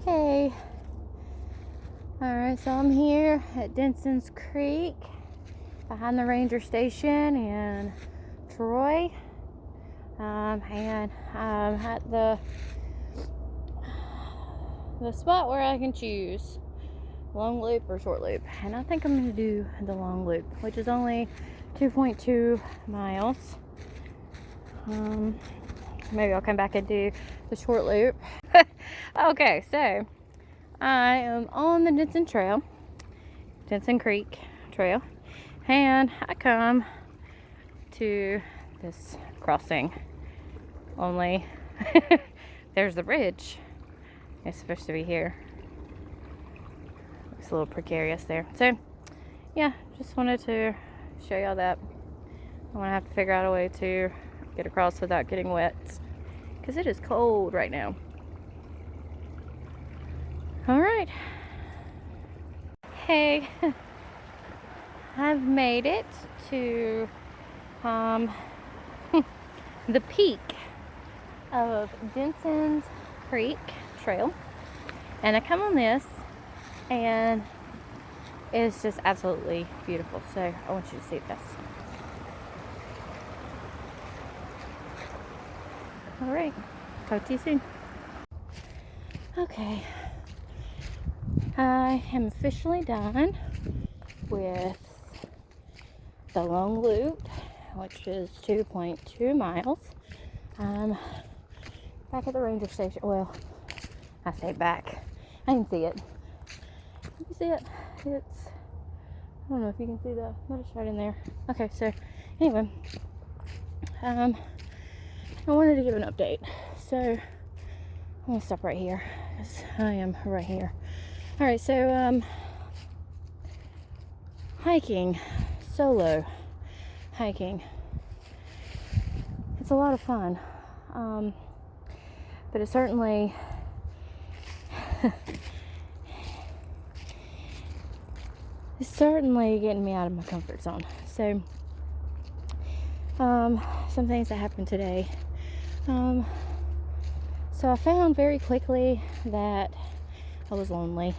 Hey, alright, so I'm here at Denson's Creek behind the ranger station in Troy, and I'm at the spot where I can choose long loop or short loop, and I think I'm going to do the long loop, which is only 2.2 miles. Maybe I'll come back and do the short loop. Okay, so I am on the Denson Creek Trail, and I come to this crossing. Only there's the bridge. It's supposed to be here. Looks a little precarious there. So, yeah, just wanted to show y'all that. I'm gonna have to figure out a way to get across without getting wet, because it is cold right now. All right. Hey, I've made it to the peak of Denson's Creek Trail, and I come on this, and it's just absolutely beautiful. So I want you to see this. All right, talk to you soon. Okay, I am officially done with the long loop, which is 2.2 miles. Back at the ranger station. Well, I say back. I can see it. You see it? It's, I don't know if you can see that, but it's right in there. Okay, so anyway, I wanted to give an update. So I'm gonna stop right here, because I am right here. All right, so hiking, solo hiking. It's a lot of fun, but it's certainly getting me out of my comfort zone. So some things that happened today. So I found very quickly that I was lonely.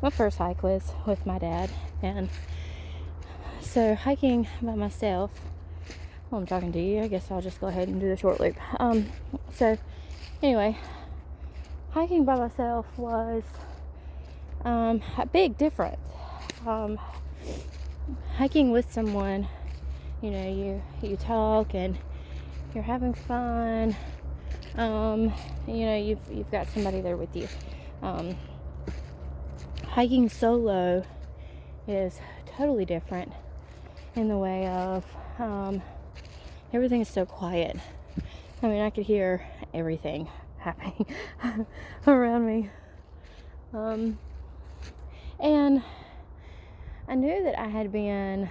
My first hike was with my dad, and so hiking by myself, well, I'm talking to you, I guess I'll just go ahead and do the short loop. So anyway, hiking by myself was a big difference. Hiking with someone, you know, you talk and you're having fun. You know, you've got somebody there with you. Hiking solo is totally different in the way of everything is so quiet. I mean, I could hear everything happening around me. And I knew that I had been,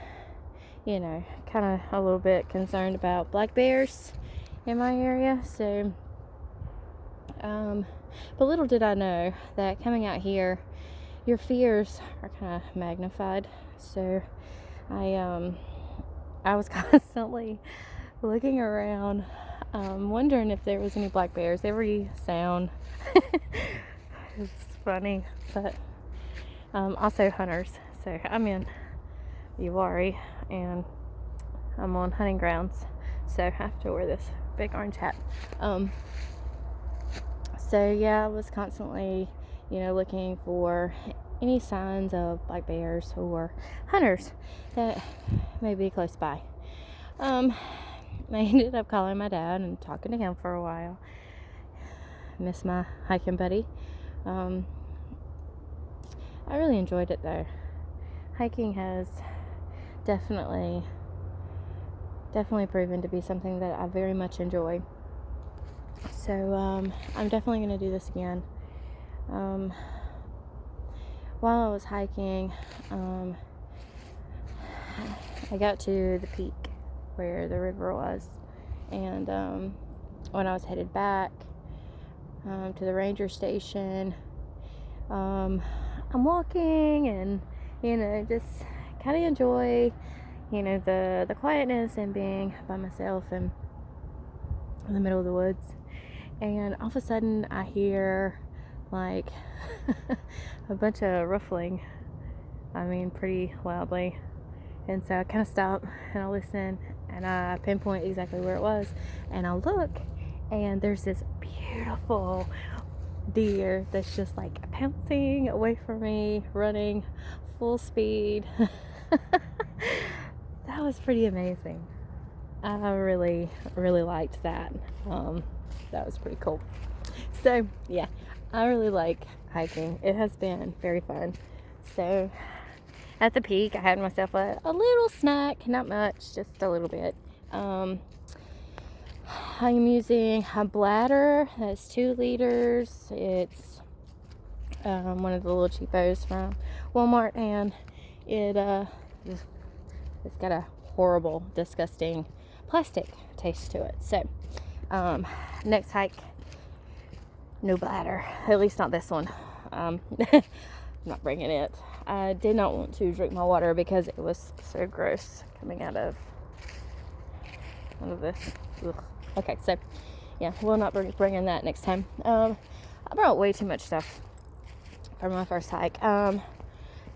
you know, kind of a little bit concerned about black bears in my area. So, but little did I know that coming out here, your fears are kind of magnified. So I was constantly looking around, wondering if there was any black bears. Every sound is funny, but also hunters. So I'm in Yall, and I'm on hunting grounds, so I have to wear this big orange hat. So yeah, I was constantly, you know, looking for any signs of black bears or hunters that may be close by. I ended up calling my dad and talking to him for a while. Miss my hiking buddy. I really enjoyed it though. Hiking has definitely proven to be something that I very much enjoy. So I'm definitely going to do this again. While I was hiking, I got to the peak where the river was, and when I was headed back to the ranger station, I'm walking and, you know, just kind of enjoy, you know, the quietness and being by myself and in the middle of the woods. And all of a sudden I hear like a bunch of ruffling. I mean, pretty loudly. And so I kind of stop and I listen and I pinpoint exactly where it was. And I look, and there's this beautiful deer that's just like pouncing away from me, running full speed. That was pretty amazing. I really, really liked that. That was pretty cool. So, yeah, I really like hiking. It has been very fun. So, at the peak, I had myself a little snack, not much, just a little bit. I'm using a bladder that's 2 liters. It's one of the little cheapos from Walmart, and it's got a horrible, disgusting plastic taste to it. So, next hike, no bladder, at least not this one. I'm not bringing it. I did not want to drink my water because it was so gross coming out of this. Ugh. Okay, so yeah, we'll not be bringing that next time. I brought way too much stuff for my first hike.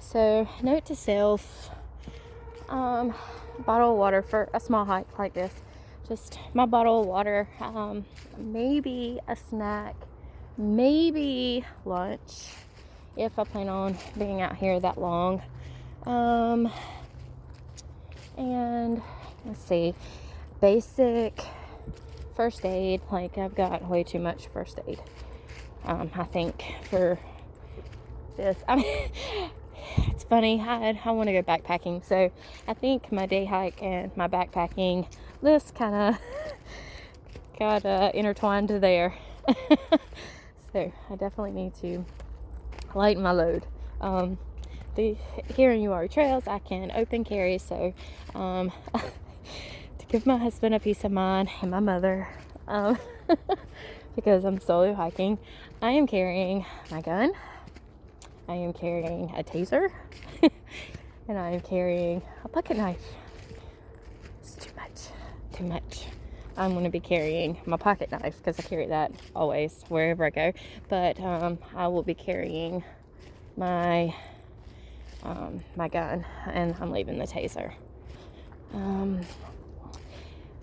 So note to self, bottle of water for a small hike like this. Just my bottle of water, maybe a snack, maybe lunch if I plan on being out here that long. And let's see, basic first aid. Like, I've got way too much first aid, I think, for this. I mean, it's funny, I want to go backpacking, so I think my day hike and my backpacking list kind of got intertwined there. So I definitely need to lighten my load. Here in UR Trails, I can open carry, so to give my husband a peace of mind and my mother, because I'm solo hiking, I am carrying my gun, I am carrying a taser, and I am carrying a pocket knife. It's too much. I'm going to be carrying my pocket knife because I carry that always wherever I go, but I will be carrying my gun, and I'm leaving the taser.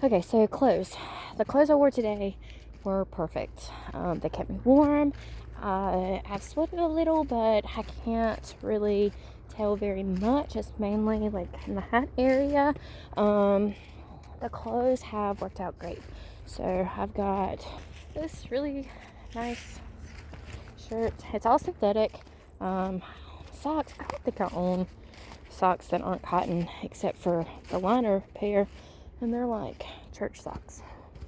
Okay, so clothes. The clothes I wore today were perfect. They kept me warm. I've sweated a little, but I can't really tell very much. It's mainly like in the hat area. The clothes have worked out great. So I've got this really nice shirt. It's all synthetic. Socks. I don't think I own socks that aren't cotton, except for the liner pair, and they're like church socks.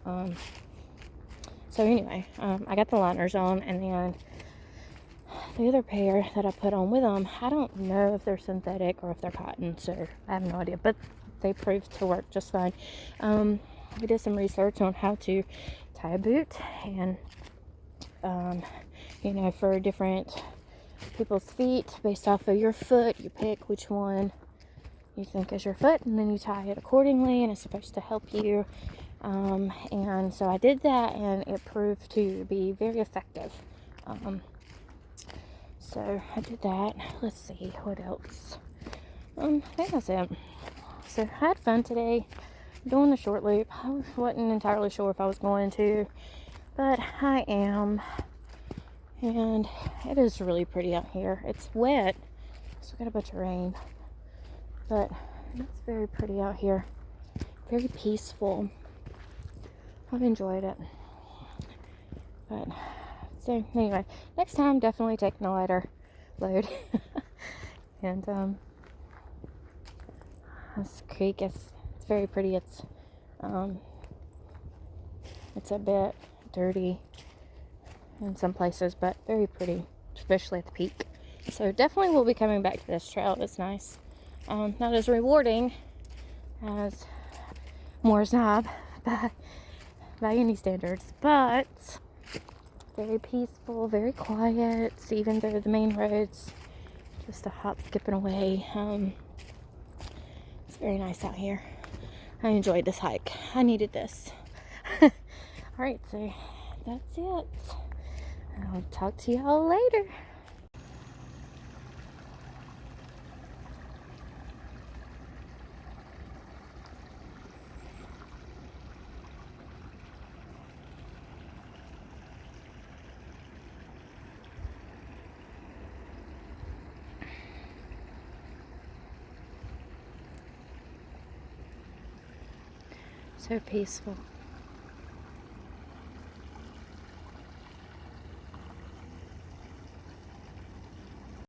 So anyway, I got the liners on, and then the other pair that I put on with them, I don't know if they're synthetic or if they're cotton, so I have no idea, but they proved to work just fine. We did some research on how to tie a boot, and for different people's feet, based off of your foot, you pick which one you think is your foot, and then you tie it accordingly, and it's supposed to help you. And so I did that, and it proved to be very effective. So I did that. Let's see, what else? I think that's it. So I had fun today doing the short loop. I wasn't entirely sure if I was going to, but I am. And it is really pretty out here. It's wet, so we got a bunch of rain, but it's very pretty out here. Very peaceful. I've enjoyed it. But so anyway, next time definitely taking a lighter load. And this creek is very pretty. It's a bit dirty in some places, but very pretty, especially at the peak. So definitely we'll be coming back to this trail. It's nice. Not as rewarding as Moore's Knob by any standards, but very peaceful, very quiet, even though the main road's just a hop, skipping away. It's very nice out here. I enjoyed this hike. I needed this. Alright, so that's it. I'll talk to y'all later. So peaceful.